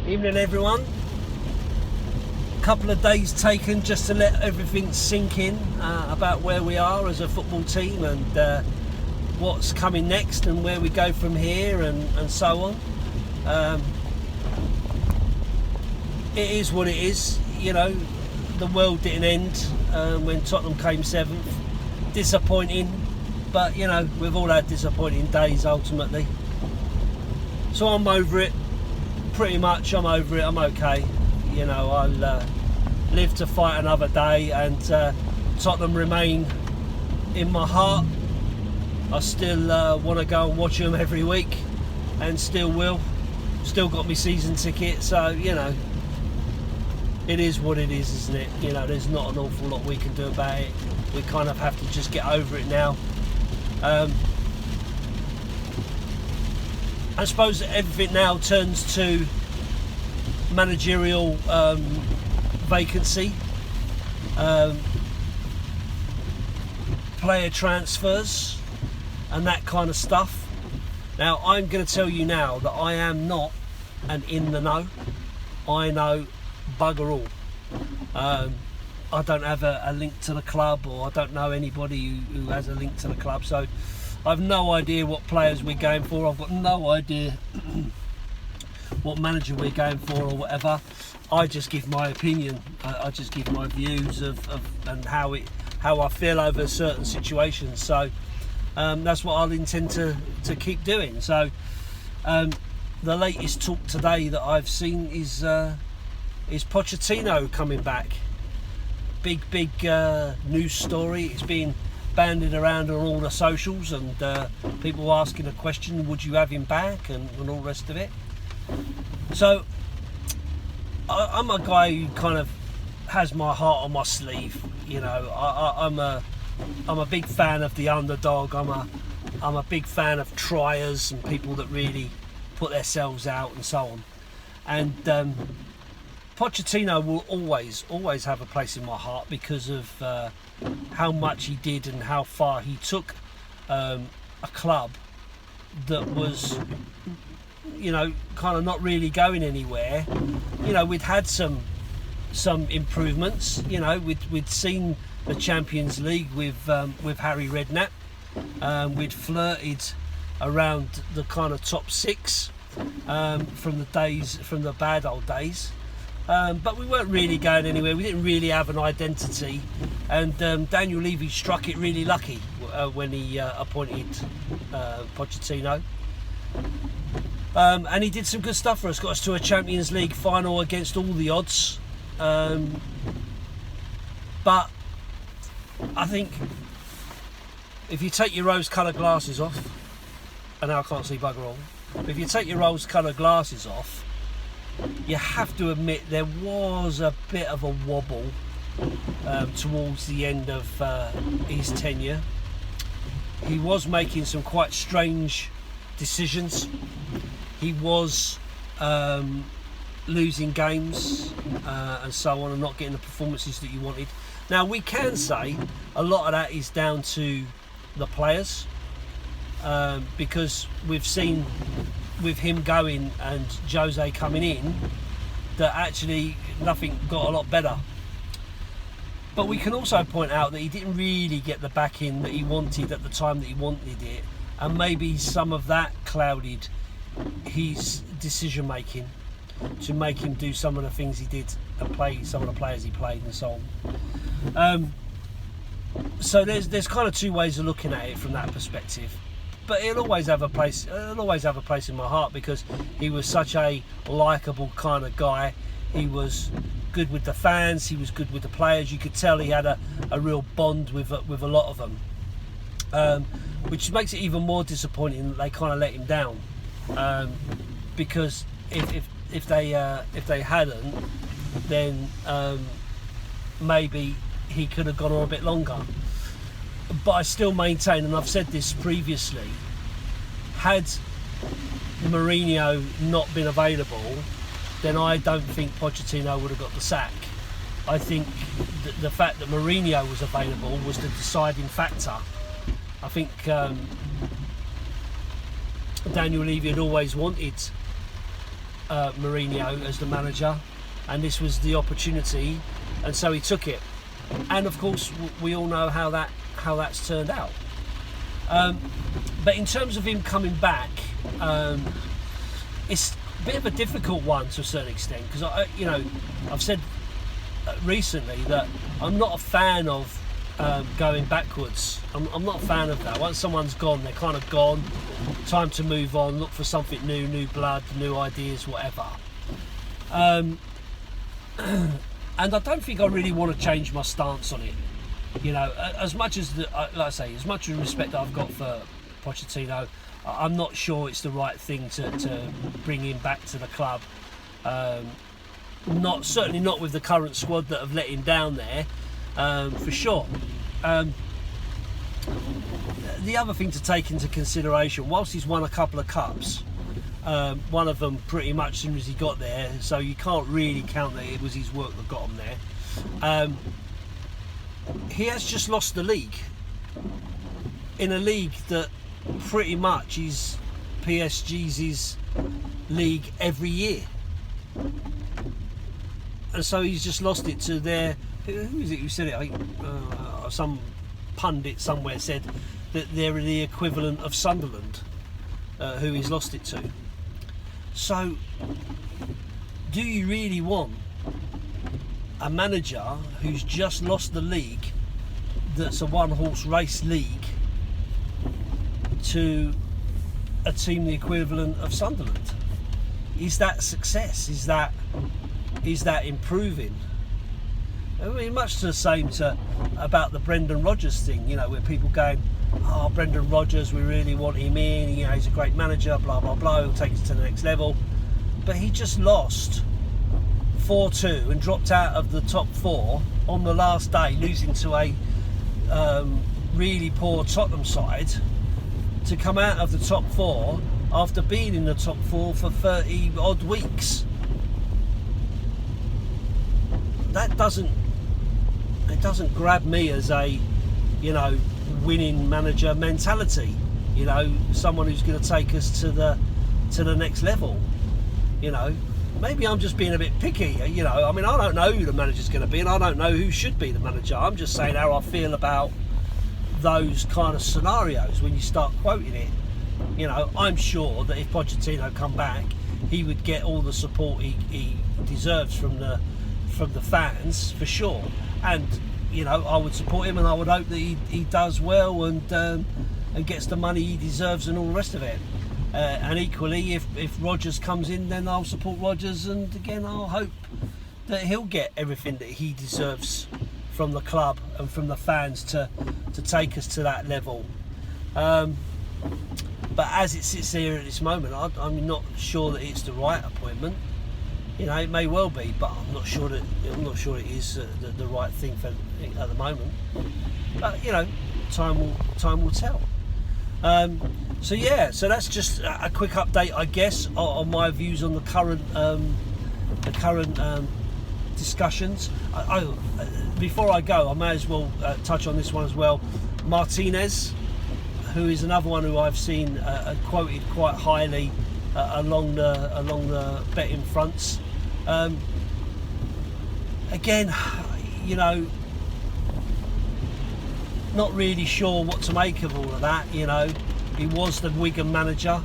Evening everyone. Couple of days taken just to let everything sink in about where we are as a football team and what's coming next and where we go from here and so on. It is what it is, you know. The world didn't end when Tottenham came 7th. Disappointing, but you know, we've all had disappointing days ultimately. So I'm over it. Pretty much I'm over it. I'm okay. You know, I'll live to fight another day, and Tottenham remain in my heart. I still want to go and watch them every week, and still will. Still got my season ticket, so you know, it is what it is, isn't it? You know, there's not an awful lot we can do about it. We kind of have to just get over it now. I suppose everything now turns to managerial vacancy, player transfers and that kind of stuff. Now I'm going to tell you now that I am not an in the know. I know bugger all. I don't have a link to the club, or I don't know anybody who has a link to the club, so I've no idea what players we're going for. I've got no idea what manager we're going for or whatever. I just give my opinion. I just give my views of and how I feel over certain situations. So that's what I'll intend to keep doing. So the latest talk today that I've seen is Pochetitino coming back. Big news story. It's been banded around on all the socials, and people asking the question, would you have him back, and all the rest of it. So I'm a guy who kind of has my heart on my sleeve. You know, I'm a big fan of the underdog. I'm a big fan of triers and people that really put themselves out and so on. And Pochetitino will always have a place in my heart because of how much he did and how far he took a club that was, you know, kind of not really going anywhere. You know, we'd had some improvements. You know, we'd seen the Champions League with Harry Redknapp. We'd flirted around the kind of top 6 from the bad old days. But we weren't really going anywhere. We didn't really have an identity, and Daniel Levy struck it really lucky when he appointed Pochetitino, and he did some good stuff for us. Got us to a Champions League final against all the odds. But I think if you take your rose-coloured glasses off, and now I can't see bugger all, but if you take your rose-coloured glasses off, you have to admit there was a bit of a wobble towards the end of his tenure. He was making some quite strange decisions. He was losing games and so on, and not getting the performances that you wanted. Now we can say a lot of that is down to the players, because we've seen with him going and Jose coming in that actually nothing got a lot better. But we can also point out that he didn't really get the backing that he wanted at the time that he wanted it, and maybe some of that clouded his decision making to make him do some of the things he did and play some of the players he played and so on. So there's kind of two ways of looking at it from that perspective. But he'll always have a place. He'll always have a place in my heart because he was such a likeable kind of guy. He was good with the fans. He was good with the players. You could tell he had a real bond with a lot of them, which makes it even more disappointing that they kind of let him down. Because if they hadn't, then maybe he could have gone on a bit longer. But I still maintain, and I've said this previously, had Mourinho not been available, then I don't think Pochettino would have got the sack. I think the fact that Mourinho was available was the deciding factor. I think Daniel Levy had always wanted Mourinho as the manager, and this was the opportunity, and so he took it. And of course, we all know how that's turned out. But in terms of him coming back, it's a bit of a difficult one to a certain extent, because I've said recently that I'm not a fan of going backwards. I'm not a fan of that. Once someone's gone, they're kind of gone. Time to move on, look for something new blood, new ideas, whatever. And I don't think I really want to change my stance on it. As much as like I say, as much respect that I've got for Pochetitino, I'm not sure it's the right thing to bring him back to the club. Certainly not with the current squad that have let him down there, for sure. The other thing to take into consideration, whilst he's won a couple of cups, one of them pretty much as soon as he got there, so you can't really count that it was his work that got him there. He has just lost the league, in a league that pretty much is PSG's league every year, and so he's just lost it to their, who is it who said it? I think some pundit somewhere said that they're the equivalent of Sunderland, who he's lost it to. So do you really want a manager who's just lost the league, that's a one-horse race league, to a team the equivalent of Sunderland? Is that success? Is that improving? I mean, much the same about the Brendan Rodgers thing, where people going, oh, Brendan Rodgers, we really want him in, he's a great manager, blah blah blah, he'll take us to the next level. But he just lost 4-2 and dropped out of the top 4 on the last day, losing to a really poor Tottenham side, to come out of the top 4 after being in the top 4 for 30 odd weeks. That doesn't grab me as a winning manager mentality, someone who's going to take us to the next level. Maybe I'm just being a bit picky. I mean, I don't know who the manager's going to be, and I don't know who should be the manager. I'm just saying how I feel about those kind of scenarios when you start quoting it. I'm sure that if Pochettino come back, he would get all the support he deserves from the fans, for sure. And I would support him, and I would hope that he does well and gets the money he deserves and all the rest of it. And equally, if Rodgers comes in, then I'll support Rodgers, and again I'll hope that he'll get everything that he deserves from the club and from the fans to take us to that level. But as it sits here at this moment, I'm not sure that it's the right appointment. It may well be, but I'm not sure it is the right thing for at the moment. But time will tell. So that's just a quick update, I guess, on my views on the current discussions. Before I go, I may as well touch on this one as well. Martinez, who is another one who I've seen quoted quite highly along the betting fronts. Again, not really sure what to make of all of that. He was the Wigan manager,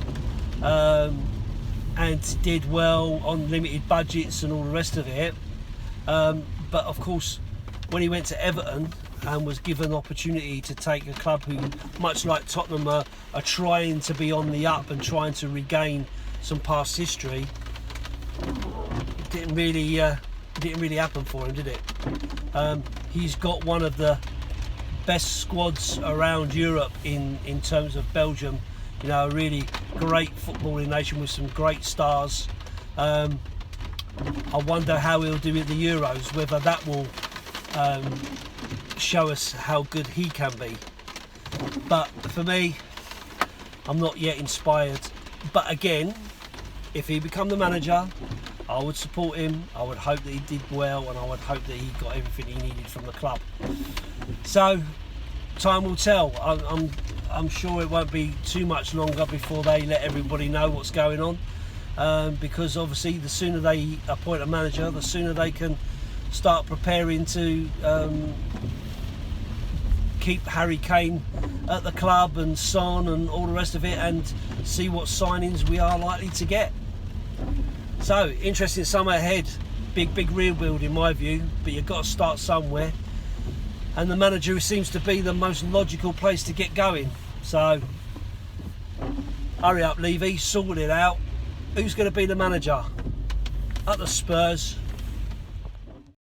and did well on limited budgets and all the rest of it. But of course, when he went to Everton and was given opportunity to take a club who, much like Tottenham, are trying to be on the up and trying to regain some past history, it didn't really happen for him, did it? He's got one of the best squads around Europe in terms of Belgium. A really great footballing nation with some great stars. I wonder how he'll do at the Euros, whether that will show us how good he can be. But for me, I'm not yet inspired. But again, if he become the manager, I would support him. I would hope that he did well, and I would hope that he got everything he needed from the club. So time will tell. I'm sure it won't be too much longer before they let everybody know what's going on. because obviously the sooner they appoint a manager, the sooner they can start preparing to keep Harry Kane at the club and Son and all the rest of it, and see what signings we are likely to get. So interesting summer ahead. Big rebuild in my view, but you've got to start somewhere, and the manager seems to be the most logical place to get going. So hurry up, Levy, sort it out. Who's going to be the manager at the Spurs?